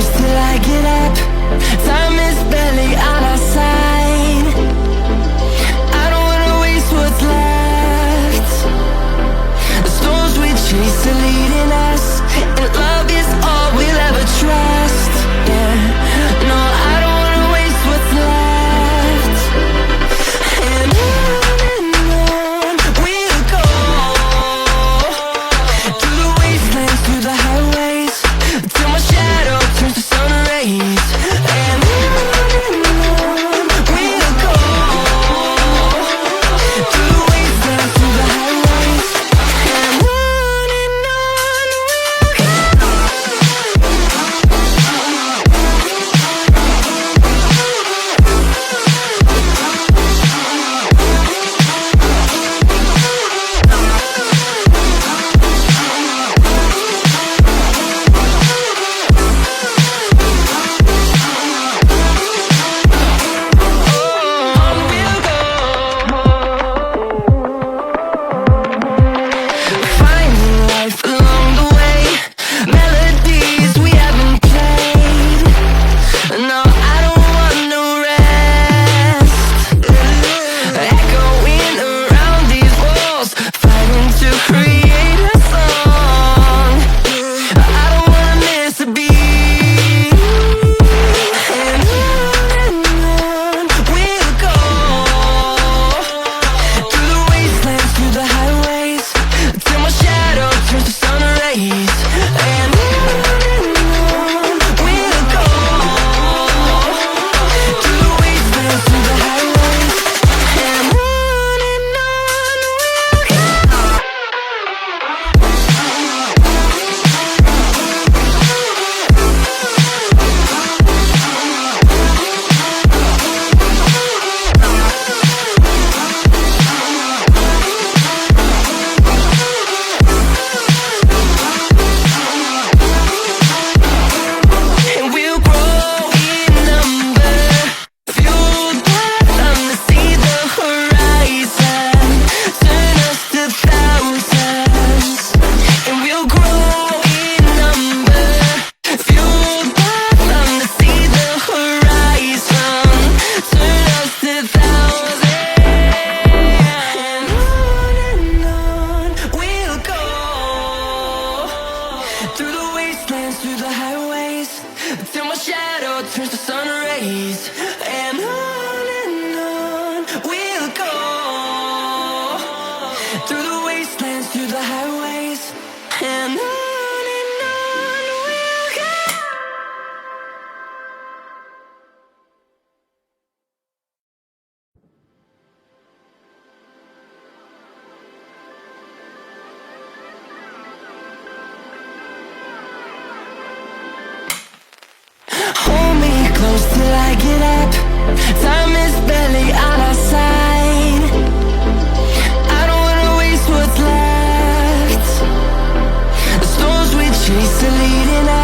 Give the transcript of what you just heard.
close till I get up. Time is barely on our side. I don't wanna waste what's left. The storms we chase are leading us, and love is all we'll ever trust. Yeah, no, I don't wanna waste what's left. And on we'll go, through the wastelands, through the highways, till my shadow turns to sun rays. And on we'll go, through the wastelands, through the highways. And on finding life along the way, melodies we haven't played. No, I don't want no rest. Echoing around these walls, fighting to create a song. I don't wanna miss a beat. And on we'll go, through the wastelands, through the highways, till my shadow turns to sun rays. And on we'll go, through the wastelands, through the highways. And on and we'll grow in number, fueled by them to see the horizon, turn us to thousands. And we'll grow in number, fueled by them to see the horizon, turn us to thousands. And on we'll go, through the wastelands, through the highways, till my shadow turns to sun rays. And on we'll go, through the wastelands, through the highways. And on we'll go. Hold me close till I get up. Time is barely on our side. I don't wanna waste what's left. The storms we chase are leading us.